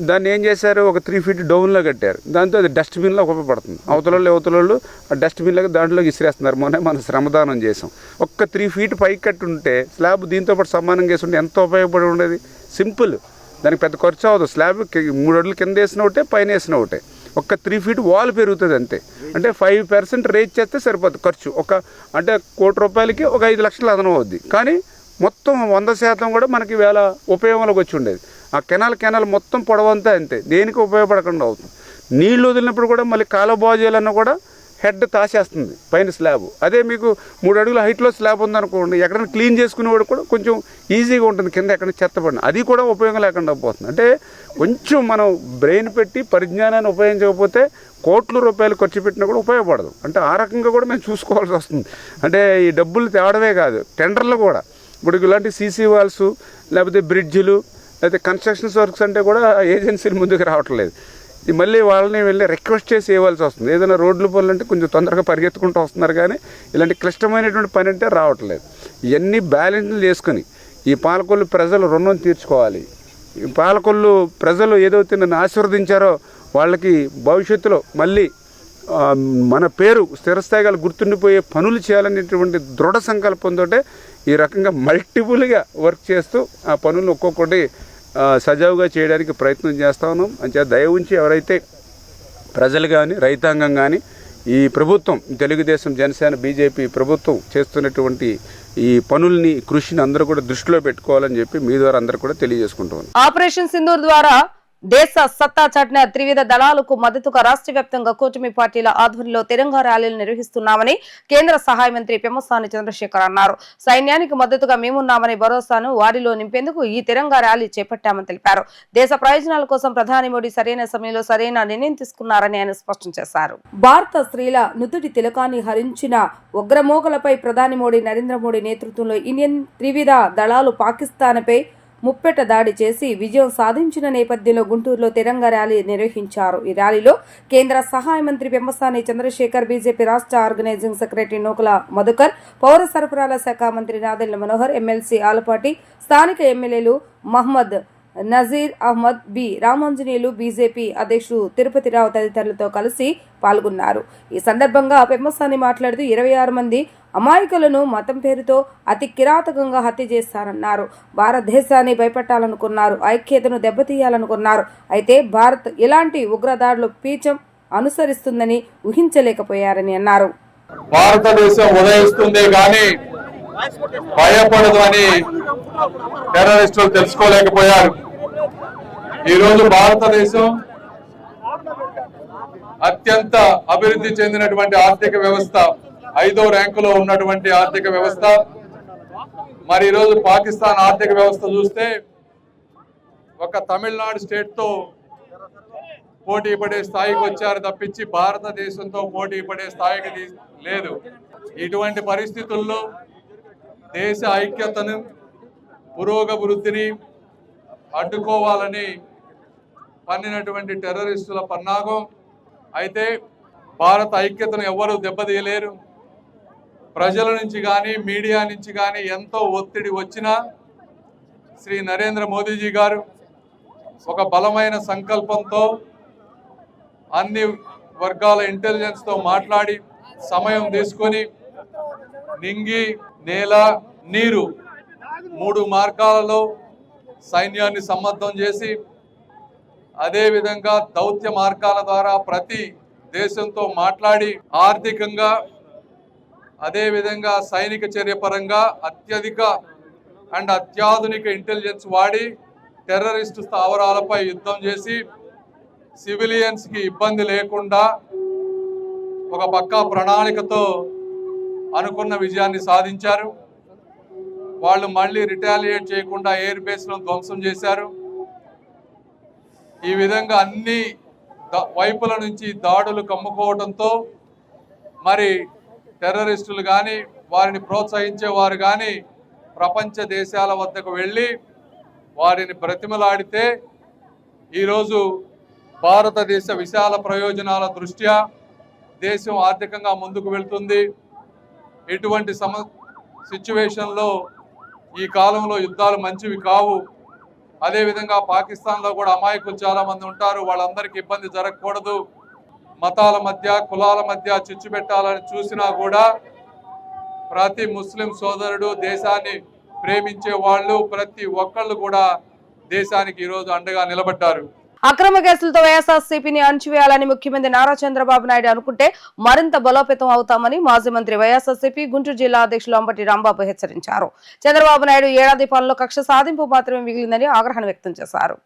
దాన్ని ఏం చేశారు, ఒక 3 feet డౌన్లో కట్టారు. దాంతో అది డస్ట్బిన్లో ఉపయోగపడుతుంది. అవతలలో ఆ డస్ట్బిన్లోకి దాంట్లోకి ఇసిరేస్తున్నారు. మనం శ్రమదానం చేసాం. ఒక్క 3 feet పైకి కట్టి ఉంటే స్లాబ్ దీంతో పాటు సమానంగా వేసి ఉంటే ఎంత ఉపయోగపడి ఉండేది. సింపుల్, దానికి పెద్ద ఖర్చు అవ్వదు. స్లాబ్ 3 అడుగులు కింద వేసిన ఒకటే, పైన వేసిన ఒకటే. ఒక్క 3 feet వాల్ పెరుగుతుంది అంతే. అంటే 5% రేజ్ చేస్తే సరిపోతుంది ఖర్చు. అంటే ₹1,00,00,000కి ఒక 5 లక్షలు అదనం అవుద్ది. కానీ మొత్తం 100% కూడా మనకి వేళ ఉపయోగంలోకి వచ్చి ఉండేది. ఆ కెనాల్ మొత్తం పొడవంతా అంతే, దేనికి ఉపయోగపడకుండా అవుతుంది. నీళ్లు వదిలినప్పుడు కూడా మళ్ళీ కాలువ బాగు చేయాలన్నా కూడా హెడ్ తాసేస్తుంది పైన స్లాబ్. అదే మీకు 3 అడుగుల హైట్లో స్లాబ్ ఉందనుకోండి, ఎక్కడైనా క్లీన్ చేసుకునేవాడు కూడా కొంచెం ఈజీగా ఉంటుంది. కింద ఎక్కడ చెత్త పడిన అది కూడా ఉపయోగం లేకుండా పోతుంది. అంటే కొంచెం మనం బ్రెయిన్ పెట్టి పరిజ్ఞానాన్ని ఉపయోగించకపోతే కోట్ల రూపాయలు ఖర్చు పెట్టినా కూడా ఉపయోగపడదు. అంటే ఆ రకంగా కూడా మేము చూసుకోవాల్సి వస్తుంది. అంటే ఈ డబ్బులు తేవడమే కాదు, టెండర్లు కూడా ఇప్పుడు ఇలాంటి సీసీ వాల్స్, లేకపోతే బ్రిడ్జిలు, లేకపోతే కన్స్ట్రక్షన్స్ వర్క్స్ అంటే కూడా ఏజెన్సీలు ముందుకు రావట్లేదు. మళ్ళీ వాళ్ళని వెళ్ళి రిక్వెస్ట్ చేసి ఇవ్వాల్సి వస్తుంది. ఏదైనా రోడ్లు పనులు అంటే కొంచెం తొందరగా పరిగెత్తుకుంటూ వస్తున్నారు, కానీ ఇలాంటి క్లిష్టమైనటువంటి పని అంటే రావట్లేదు. ఇవన్నీ బ్యాలెన్స్లు చేసుకుని ఈ పాలకొల్లు ప్రజలు రుణం తీర్చుకోవాలి. ఈ పాలకొల్లు ప్రజలు ఏదైతే నన్ను ఆశీర్వదించారో వాళ్ళకి భవిష్యత్తులో మళ్ళీ మన పేరు స్థిరస్థాయిగా గుర్తుండిపోయే పనులు చేయాలనేటువంటి దృఢ సంకల్పంతో ఈ రకంగా మల్టిపుల్గా వర్క్ చేస్తూ ఆ పనులు ఒక్కొక్కటి సజావుగా చేయడానికి ప్రయత్నం చేస్తూ ఉన్నాం. అంచేత దయ ఉంచి ఎవరైతే ప్రజలు కానీ రైతాంగం కానీ ఈ ప్రభుత్వం తెలుగుదేశం, జనసేన, బీజేపీ ప్రభుత్వం చేస్తున్నటువంటి ఈ పనుల్ని, కృషిని అందరూ కూడా దృష్టిలో పెట్టుకోవాలని చెప్పి మీ ద్వారా అందరూ కూడా తెలియజేసుకుంటున్నాం. ఆపరేషన్ సింధూర్ ద్వారా దేశ సత్తా చాటిన త్రివిధ దళాలకు మద్దతుగా రాష్ట్ర వ్యాప్తంగా కూటమి పార్టీల ఆధ్వర్యంలో తిరంగా ర్యాలీలు నిర్వహిస్తున్నామని కేంద్ర సహాయ మంత్రి పెమ్మసాని చంద్రశేఖర్ అన్నారు. సైన్యానికి మద్దతుగా మేమున్నామనే భరోసాను వారిలో నింపేందుకు ఈ తిరంగా ర్యాలీ చేపట్టామని తెలిపారు. దేశ ప్రయోజనాల కోసం ప్రధాని మోడీ సరైన సమయంలో సరైన నిర్ణయం తీసుకున్నారని ఆయన స్పష్టం చేశారు. భారత స్త్రీల నుదుటి తిలకాన్ని హరించిన ఉగ్రమోకలపై ప్రధాని మోడీ, నరేంద్ర మోడీ నేతృత్వంలో ఇండియన్ త్రివిధ దళాలు పాకిస్తాన్పై ముప్పెట దాడి చేసి విజయం సాధించిన నేపథ్యంలో గుంటూరులో తిరంగా ర్యాలీ నిర్వహించారు. ఈ ర్యాలీలో కేంద్ర సహాయ మంత్రి పెమ్మసాని చంద్రశేఖర్, బీజేపీ రాష్ట్ర ఆర్గనైజింగ్ సెక్రటరీ నూకల మధుకర్, పౌర సరఫరాల శాఖ మంత్రి నాదెళ్ల మనోహర్, ఎమ్మెల్సీ ఆలపాటి, స్థానిక ఎమ్మెల్యేలు మహమ్మద్ నజీర్ అహ్మద్ బి రామాంజనేయులు బీజేపీ అధ్యక్షుడు తిరుపతిరావు తదితరులతో కలిసి పాల్గొన్నారు. ఈ సందర్భంగా పెమ్మసాని మాట్లాడుతూ 26 మంది అమాయకులను మతం పేరుతో అతి కిరాతకంగా హత్య చేశారన్నారు. భారతదేశాన్ని భయపెట్టాలనుకున్నారు, ఐక్యతను దెబ్బతీయాలనుకున్నారు. అయితే భారత్ ఇలాంటి ఉగ్రదాడులు పీచం అనుసరిస్తుందని ఊహించలేకపోయారని అన్నారు. భారతదేశం ఉదయిస్తుందే కానీ భయపడదు అని టెర్రరిస్టులు తెలుసుకోలేకపోయారు. ఈరోజు భారతదేశం అత్యంత అభివృద్ధి చెందినటువంటి ఆర్థిక వ్యవస్థ, 5వ ర్యాంకులో ఉన్నటువంటి ఆర్థిక వ్యవస్థ. మరి ఈరోజు పాకిస్తాన్ ఆర్థిక వ్యవస్థ చూస్తే ఒక తమిళనాడు స్టేట్ తో పోటీ పడే స్థాయికి వచ్చారు తప్పించి భారతదేశంతో పోటీ పడే స్థాయికి లేదు. ఇటువంటి పరిస్థితుల్లో దేశ ఐక్యతను, పురోగవృద్ధిని అడ్డుకోవాలని పన్నినటువంటి టెర్రరిస్టుల పన్నాగం. అయితే భారత ఐక్యతను ఎవరూ దెబ్బతీయలేరు. ప్రజల నుంచి కానీ మీడియా నుంచి కానీ ఎంతో ఒత్తిడి వచ్చినా శ్రీ నరేంద్ర మోదీజీ గారు ఒక బలమైన సంకల్పంతో అన్ని వర్గాల ఇంటెలిజెన్స్తో మాట్లాడి సమయం తీసుకొని నింగి, నేల, నీరు 3 మార్గాలలో సైన్యాన్ని సన్నద్ధం చేసి అదేవిధంగా దౌత్య మార్గాల ద్వారా ప్రతి దేశంతో మాట్లాడి ఆర్థికంగా అదేవిధంగా సైనిక చర్య పరంగా అత్యధిక అండ్ అత్యాధునిక ఇంటెలిజెన్స్ వాడి టెర్రరిస్టు స్థావరాలపై యుద్ధం చేసి సివిలియన్స్కి ఇబ్బంది లేకుండా ఒక పక్కా ప్రణాళికతో అనుకున్న విజయాన్ని సాధించారు. వాళ్ళు మళ్ళీ రిటాలియేట్ చేయకుండా ఎయిర్ బేస్లను ధ్వంసం చేశారు. ఈ విధంగా అన్ని వైపుల నుంచి దాడులు కమ్ముకోవడంతో మరి టెర్రరిస్టులు కానీ వారిని ప్రోత్సహించేవారు కానీ ప్రపంచ దేశాల వద్దకు వెళ్ళి వారిని బ్రతిమలాడితే ఈరోజు భారతదేశ విశాల ప్రయోజనాల దృష్ట్యా దేశం ఆర్థికంగా ముందుకు వెళ్తుంది. ఎటువంటి సిచ్యువేషన్లో ఈ కాలంలో యుద్ధాలు మంచివి కావు. అదేవిధంగా పాకిస్తాన్లో కూడా అమాయకులు చాలా మంది ఉంటారు. వాళ్ళందరికీ ఇబ్బంది జరగకూడదు. మతాల మధ్య, కులాల మధ్య చిచ్చు పెట్టాలని చూసినా కూడా ప్రతి ముస్లిం సోదరుడు, దేశాన్ని ప్రేమించే వాళ్ళు ప్రతి ఒక్కళ్ళు కూడా దేశానికి ఈరోజు అండగా నిలబడ్డారు. అక్రమ కేసులతో వైఎస్ఆర్సీపీని అణచివేయాలని ముఖ్యమంత్రి నారా చంద్రబాబు నాయుడు అనుకుంటే మరింత బలోపేతం అవుతామని మాజీ మంత్రి వైఎస్ఆర్సీపీ గుంటూరు జిల్లా అధ్యక్షులు అంబటి రాంబాబు హెచ్చరించారు. చంద్రబాబు నాయుడు ఏడాది పాలనలో కక్ష సాధింపు మాత్రమే మిగిలిందని ఆగ్రహం వ్యక్తం చేశారు.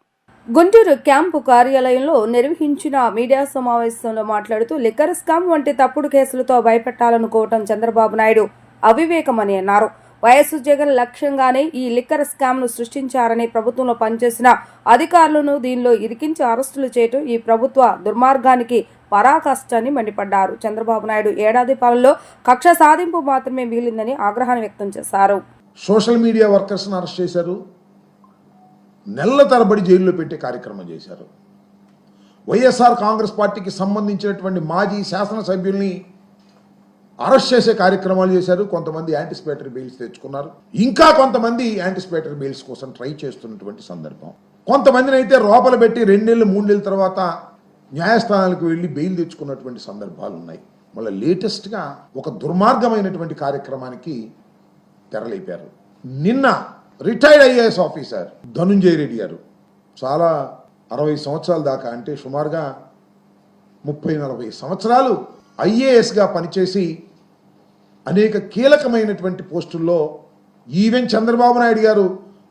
గుంటూరు క్యాంపు కార్యాలయంలో నిర్వహించిన మీడియా సమావేశంలో మాట్లాడుతూ లిక్కర్ స్కామ్ వంటి తప్పుడు కేసులతో భయపెట్టాలనుకోవటం చంద్రబాబు నాయుడు అవివేకమని అన్నారు. వైఎస్ జగన్ లక్ష్యంగానే ఈ లిక్కర్ స్కామ్ ను సృష్టించారని, ప్రభుత్వంలో పనిచేసిన అధికారులను దీనిలో ఇరికించి అరెస్టులు చేయటం ఈ ప్రభుత్వ దుర్మార్గానికి పరాకాష్ఠని మండిపడ్డారు. చంద్రబాబు నాయుడు ఏడాది పాలనలో కక్ష సాధింపు మాత్రమే మిగిలిందని ఆగ్రహాన్ని వ్యక్తం చేశారు. సోషల్ మీడియా వర్కర్స్ని అరెస్ట్ చేశారు, నెలల తరబడి జైల్లో పెట్టే కార్యక్రమం చేశారు. వైఎస్ఆర్ కాంగ్రెస్ పార్టీకి సంబంధించినటువంటి మాజీ శాసనసభ్యుల్ని అరెస్ట్ చేసే కార్యక్రమాలు చేశారు. కొంతమంది యాంటిసిపేటరీ బెయిల్స్ తెచ్చుకున్నారు. ఇంకా కొంతమంది యాంటిసిపేటరీ బెయిల్స్ కోసం ట్రై చేస్తున్నటువంటి సందర్భం. కొంతమందిని అయితే లోపల పెట్టి 2 నెలలు 3 నెలల తర్వాత న్యాయస్థానాలకు వెళ్ళి బెయిల్ తెచ్చుకున్నటువంటి సందర్భాలు ఉన్నాయి. మళ్ళీ లేటెస్ట్గా ఒక దుర్మార్గమైనటువంటి కార్యక్రమానికి తెరలేపారు. నిన్న retired IAS officer Dhanunjaya Reddy గారు చాలా 60 సంవత్సరాల దాకా, అంటే సుమారుగా 30-40 సంవత్సరాలు ఐఏఎస్గా పనిచేసి అనేక కీలకమైనటువంటి పోస్టుల్లో, ఈవెన్ చంద్రబాబు నాయుడు గారు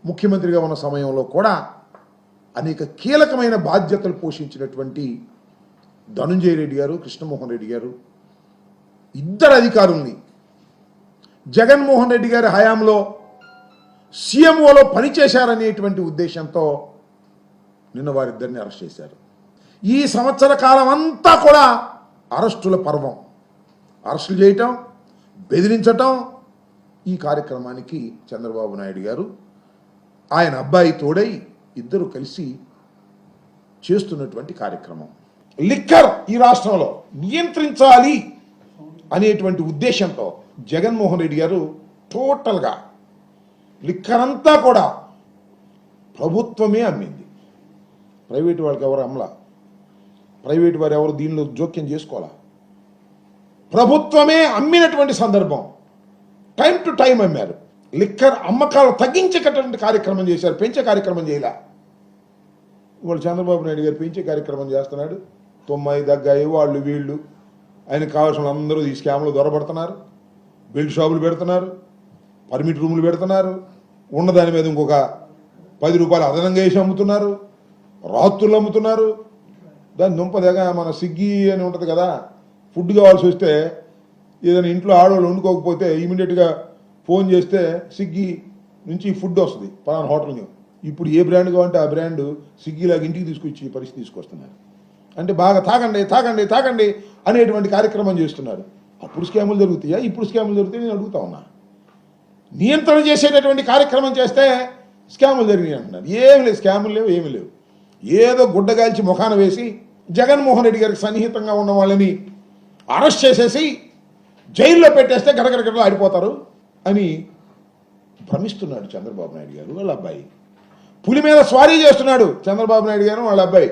ముఖ్యమంత్రిగా ఉన్న సమయంలో కూడా అనేక కీలకమైన బాధ్యతలు పోషించినటువంటి ధనుంజయ రెడ్డి గారు, కృష్ణమోహన్ రెడ్డి గారు, ఇద్దరు అధికారుల్ని జగన్మోహన్ రెడ్డి గారి హయాంలో సీఎంఓలో పనిచేశారనేటువంటి ఉద్దేశంతో నిన్న వారిద్దరిని అరెస్ట్ చేశారు. ఈ సంవత్సర కాలం అంతా కూడా అరెస్టుల పర్వం. అరెస్టులు చేయటం, బెదిరించటం, ఈ కార్యక్రమానికి చంద్రబాబు నాయుడు గారు ఆయన అబ్బాయి తోడై ఇద్దరు కలిసి చేస్తున్నటువంటి కార్యక్రమం. లిక్కర్ ఈ రాష్ట్రంలో నియంత్రించాలి అనేటువంటి ఉద్దేశంతో జగన్మోహన్ రెడ్డి గారు టోటల్గా లిక్కర్ అంతా కూడా ప్రభుత్వమే అమ్మింది. ప్రైవేటు వాళ్ళకి ఎవరు అమ్మలా, ప్రైవేటు వారు ఎవరు దీనిలో జోక్యం చేసుకోవాలా. ప్రభుత్వమే అమ్మినటువంటి సందర్భం. టైం టు టైం అమ్మారు. లిక్కర్ అమ్మకాలు తగ్గించేటటువంటి కార్యక్రమం చేశారు, పెంచే కార్యక్రమం చేయలే. ఇవాళ చంద్రబాబు నాయుడు గారు పెంచే కార్యక్రమం చేస్తున్నాడు. తొమ్మిది దగ్గాయి వాళ్ళు వీళ్ళు ఆయనకు కావాల్సిన అందరూ ఈ స్కామ్లో దొరబడుతున్నారు. బెల్ట్ షాపులు పెడుతున్నారు, పర్మిట్ రూములు పెడుతున్నారు, ఉన్నదాని మీద ఇంకొక 10 రూపాయలు అదనంగా వేసి అమ్ముతున్నారు, రాత్రులు అమ్ముతున్నారు. దాని దుంపదగా మన స్విగ్గీ అని ఉంటుంది కదా, ఫుడ్ కావాల్సి వస్తే ఏదైనా ఇంట్లో ఆడవాళ్ళు వండుకోకపోతే ఇమీడియట్గా ఫోన్ చేస్తే స్విగ్గీ నుంచి ఫుడ్ వస్తుంది పలానా హోటల్ని. ఇప్పుడు ఏ బ్రాండ్ కావాలంటే ఆ బ్రాండ్ స్విగ్గీలాగా ఇంటికి తీసుకొచ్చి పరిస్థితి తీసుకొస్తున్నారు. అంటే బాగా తాగండి తాగండి తాగండి అనేటువంటి కార్యక్రమం చేస్తున్నారు. అప్పుడు స్కాములు జరుగుతాయా, ఇప్పుడు స్కాములు జరుగుతాయి? నేను అడుగుతా ఉన్నా. నియంత్రణ చేసేటటువంటి కార్యక్రమం చేస్తే స్కాములు జరిగినాయి అంటున్నారు. ఏమి లేదు, స్కాములు లేవు, ఏమి లేవు. ఏదో గుడ్డగాల్చి ముఖాన వేసి జగన్మోహన్ రెడ్డి గారికి సన్నిహితంగా ఉన్న వాళ్ళని అరెస్ట్ చేసేసి జైల్లో పెట్టేస్తే గడగడగడలో ఆడిపోతారు అని భ్రమిస్తున్నాడు చంద్రబాబు నాయుడు గారు. వాళ్ళ అబ్బాయి పులి మీద స్వారీ చేస్తున్నాడు చంద్రబాబు నాయుడు గారు వాళ్ళ అబ్బాయి.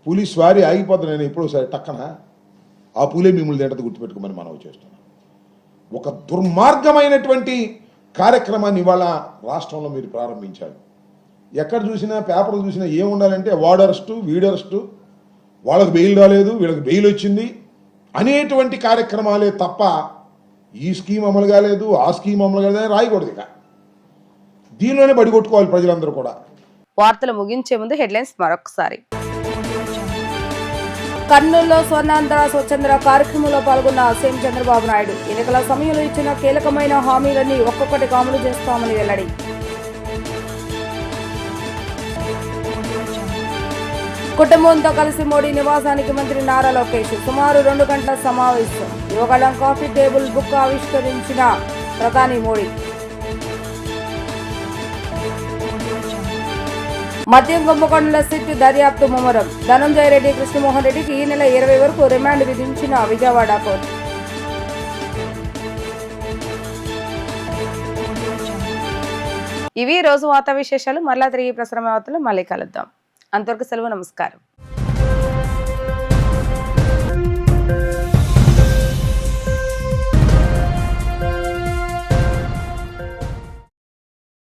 పులి స్వారీ ఆగిపోతుంది. నేను ఎప్పుడో సరే టక్కన ఆ పులే మిమ్మల్ని తింటది, గుర్తుపెట్టుకోమని మనవి చేస్తున్నాను. ఒక దుర్మార్గమైనటువంటి కార్యక్రమాన్ని ఇవాళ రాష్ట్రంలో మీరు ప్రారంభించారు. ఎక్కడ చూసినా పేపర్లు చూసినా ఏముండాలంటే వాడు అరెస్టు, వీడు అరెస్టు, వాళ్ళకి బెయిల్ రాలేదు, వీళ్ళకి బెయిల్ వచ్చింది అనేటువంటి కార్యక్రమాలే తప్ప ఈ స్కీమ్ అమలు కాలేదు, ఆ స్కీమ్ అమలు కాలేదు అని రాయకూడదు. ఇక దీనిలోనే బడిగొట్టుకోవాలి ప్రజలందరూ కూడా. వార్తలు ముగించే ముందు హెడ్లైన్స్ మరొకసారి. కర్నూలులో స్వర్ణాంధ్ర స్వచ్ఛంద్ర కార్యక్రమంలో పాల్గొన్న సీఎం చంద్రబాబు నాయుడు ఎన్నికల సమయంలో ఇచ్చిన కీలకమైన హామీలన్నీ ఒక్కొక్కటిగా అమలు చేస్తామని వెల్లడి. కుటుంబంతో కలిసి మోడీ నివాసానికి మంత్రి నారా లోకేష్ సుమారు 2 గంటల సమావేశం. యువగళం కాఫీ టేబుల్ బుక్ ఆవిష్కరించిన ప్రధాని మోడీ. మద్యం కుంభకోణంలో సిట్ దర్యాప్తు ముమ్మరం. ధనంజయ రెడ్డి, కృష్ణమోహన్ రెడ్డికి ఈ నెల 20 వరకు రిమాండ్ విధించిన విజయవాడ కోర్టు. ఇవి రోజు వార్తా విశేషాలు. మరలా తిరిగి ప్రసారం వార్తలు మళ్ళీ కలుద్దాం. అంతవరకు సెలవు, నమస్కారం.